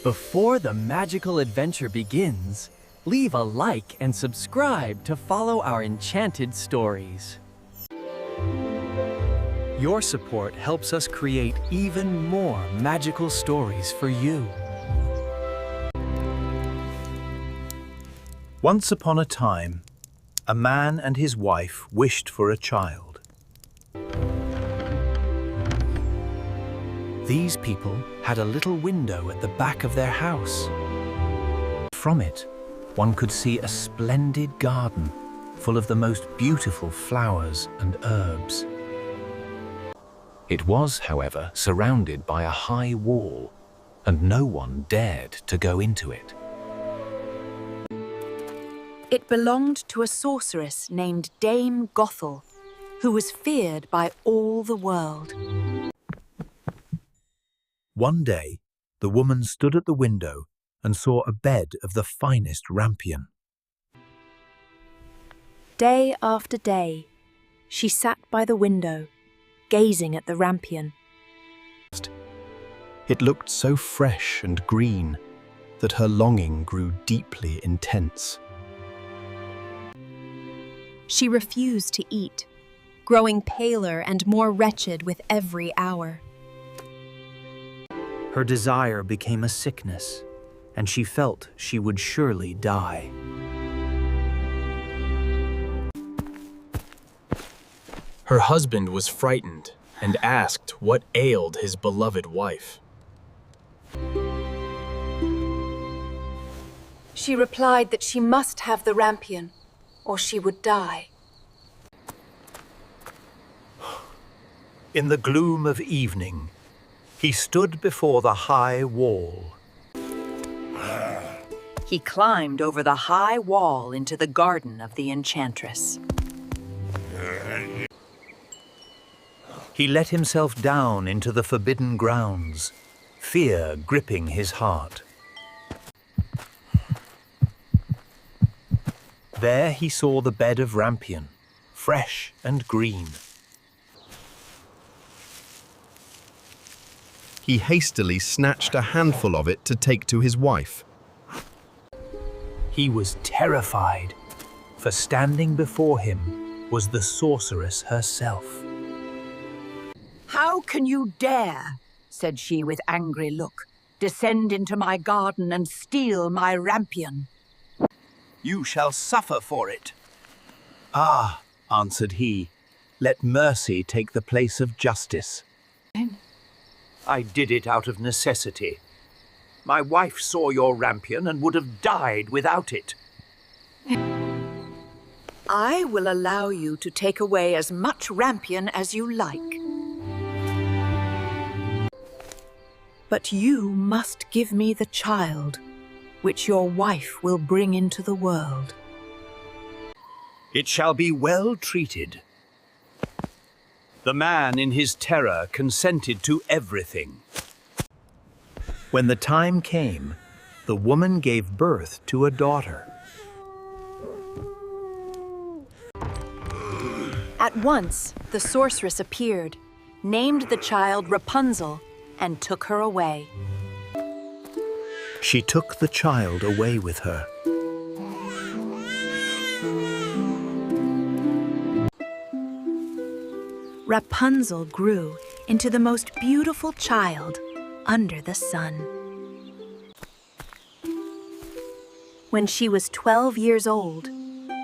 Before the magical adventure begins, leave a like and subscribe to follow our enchanted stories. Your support helps us create even more magical stories for you. Once upon a time, a man and his wife wished for a child. These people had a little window at the back of their house. From it, one could see a splendid garden full of the most beautiful flowers and herbs. It was, however, surrounded by a high wall, and no one dared to go into it. It belonged to a sorceress named Dame Gothel, who was feared by all the world. One day, the woman stood at the window and saw a bed of the finest rampion. Day after day, she sat by the window, gazing at the rampion. It looked so fresh and green that her longing grew deeply intense. She refused to eat, growing paler and more wretched with every hour. Her desire became a sickness, and she felt she would surely die. Her husband was frightened and asked what ailed his beloved wife. She replied that she must have the rampion, or she would die. In the gloom of evening, he stood before the high wall. He climbed over the high wall into the garden of the enchantress. He let himself down into the forbidden grounds, fear gripping his heart. There he saw the bed of rampion, fresh and green. He hastily snatched a handful of it to take to his wife. He was terrified, for standing before him was the sorceress herself. "How can you dare," said she with angry look, "descend into my garden and steal my rampion?" "You shall suffer for it." "Ah," answered he, "let mercy take the place of justice. I did it out of necessity. My wife saw your rampion and would have died without it." "I will allow you to take away as much rampion as you like. But you must give me the child, which your wife will bring into the world." "It shall be well treated." The man in his terror consented to everything. When the time came, the woman gave birth to a daughter. At once, the sorceress appeared, named the child Rapunzel, and took her away. She took the child away with her. Rapunzel grew into the most beautiful child under the sun. When she was 12 years old,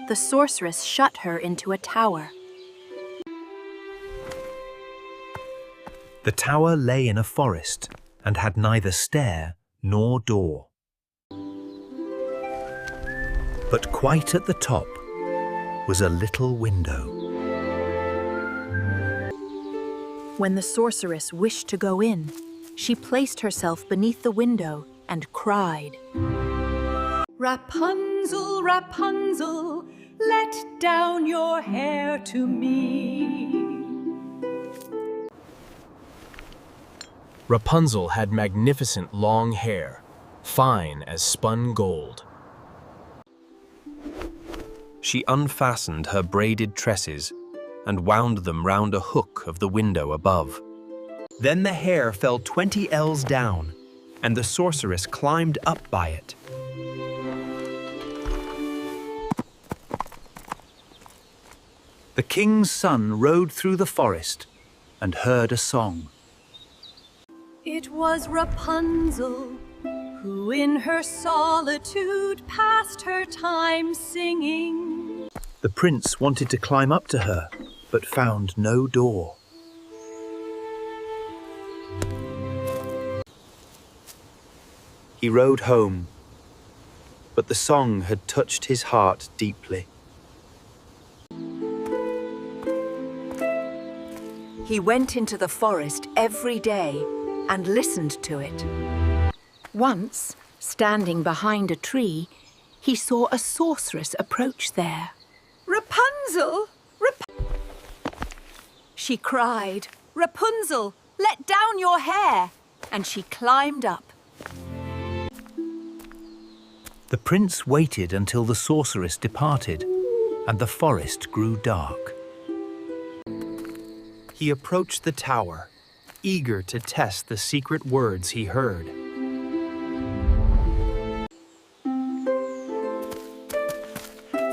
the sorceress shut her into a tower. The tower lay in a forest and had neither stair nor door. But quite at the top was a little window. When the sorceress wished to go in, she placed herself beneath the window and cried, "Rapunzel, Rapunzel, let down your hair to me." Rapunzel had magnificent long hair, fine as spun gold. She unfastened her braided tresses and wound them round a hook of the window above. Then the hair fell 20 ells down, and the sorceress climbed up by it. The king's son rode through the forest and heard a song. It was Rapunzel, who in her solitude passed her time singing. The prince wanted to climb up to her, but found no door. He rode home, but the song had touched his heart deeply. He went into the forest every day and listened to it. Once, standing behind a tree, he saw a sorceress approach there. Rapunzel! She cried, "Rapunzel, let down your hair!" And she climbed up. The prince waited until the sorceress departed, and the forest grew dark. He approached the tower, eager to test the secret words he heard.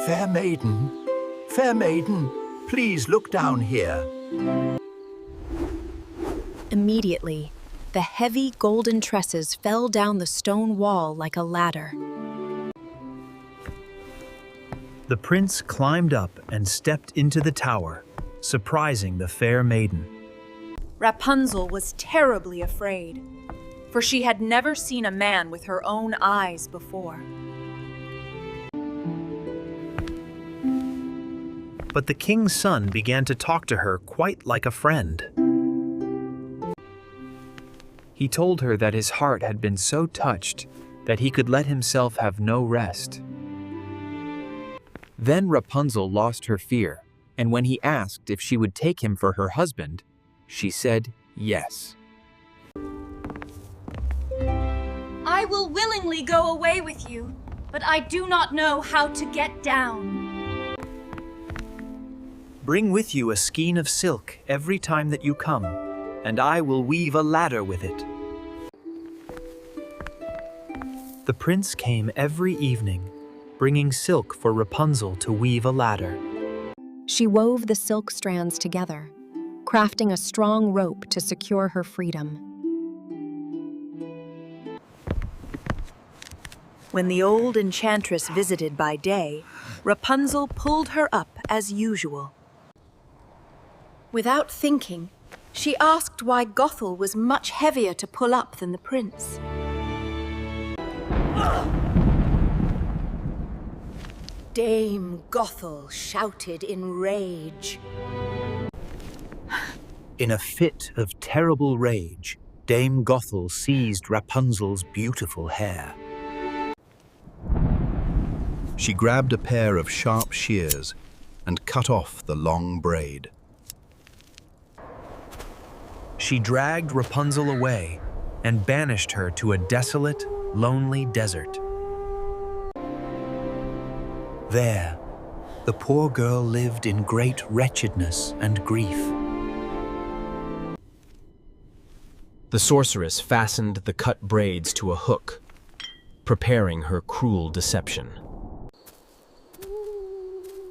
Fair maiden, please look down here." Immediately, the heavy golden tresses fell down the stone wall like a ladder. The prince climbed up and stepped into the tower, surprising the fair maiden. Rapunzel was terribly afraid, for she had never seen a man with her own eyes before. But the king's son began to talk to her quite like a friend. He told her that his heart had been so touched that he could let himself have no rest. Then Rapunzel lost her fear, and when he asked if she would take him for her husband, she said yes. I will willingly go away with you, but I do not know how to get down. Bring with you a skein of silk every time that you come, and I will weave a ladder with it. The prince came every evening, bringing silk for Rapunzel to weave a ladder. She wove the silk strands together, crafting a strong rope to secure her freedom. When the old enchantress visited by day, Rapunzel pulled her up as usual. Without thinking, she asked why Gothel was much heavier to pull up than the prince. Dame Gothel shouted in rage. In a fit of terrible rage, Dame Gothel seized Rapunzel's beautiful hair. She grabbed a pair of sharp shears and cut off the long braid. She dragged Rapunzel away and banished her to a desolate, lonely desert. There, the poor girl lived in great wretchedness and grief. The sorceress fastened the cut braids to a hook, preparing her cruel deception.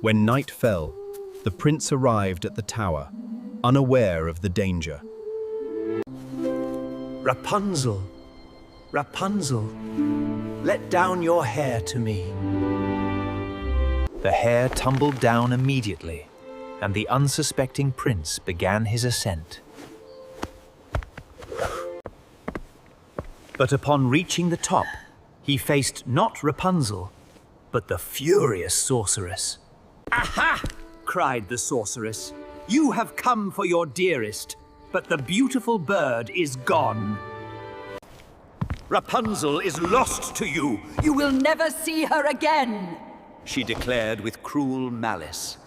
When night fell, the prince arrived at the tower, unaware of the danger. Rapunzel, Rapunzel, let down your hair to me. The hair tumbled down immediately, and the unsuspecting prince began his ascent. But upon reaching the top, he faced not Rapunzel, but the furious sorceress. "Aha!" cried the sorceress. "You have come for your dearest, but the beautiful bird is gone. Rapunzel is lost to you. You will never see her again. She declared with cruel malice.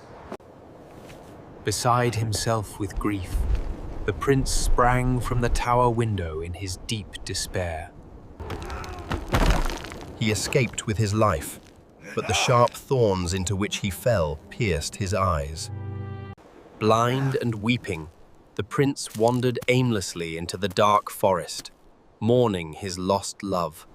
Beside himself with grief, the prince sprang from the tower window in his deep despair. He escaped with his life, but the sharp thorns into which he fell pierced his eyes. Blind and weeping, the prince wandered aimlessly into the dark forest, mourning his lost love.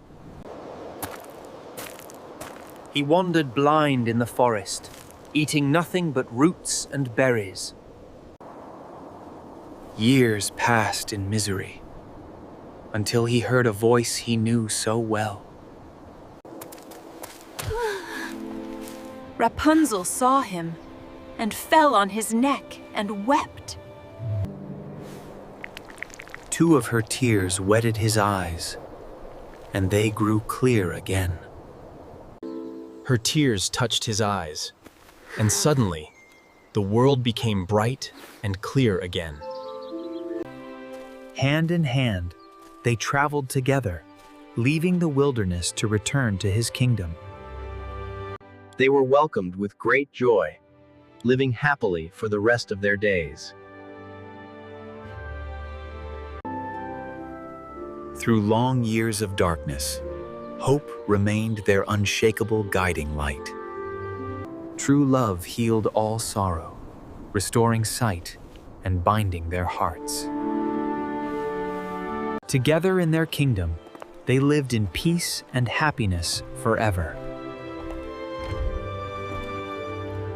He wandered blind in the forest, eating nothing but roots and berries. Years passed in misery, until he heard a voice he knew so well. Rapunzel saw him and fell on his neck and wept. Two of her tears wetted his eyes, and they grew clear again. Her tears touched his eyes, and suddenly, the world became bright and clear again. Hand in hand, they traveled together, leaving the wilderness to return to his kingdom. They were welcomed with great joy, living happily for the rest of their days. Through long years of darkness, hope remained their unshakable guiding light. True love healed all sorrow, restoring sight and binding their hearts. Together in their kingdom, they lived in peace and happiness forever.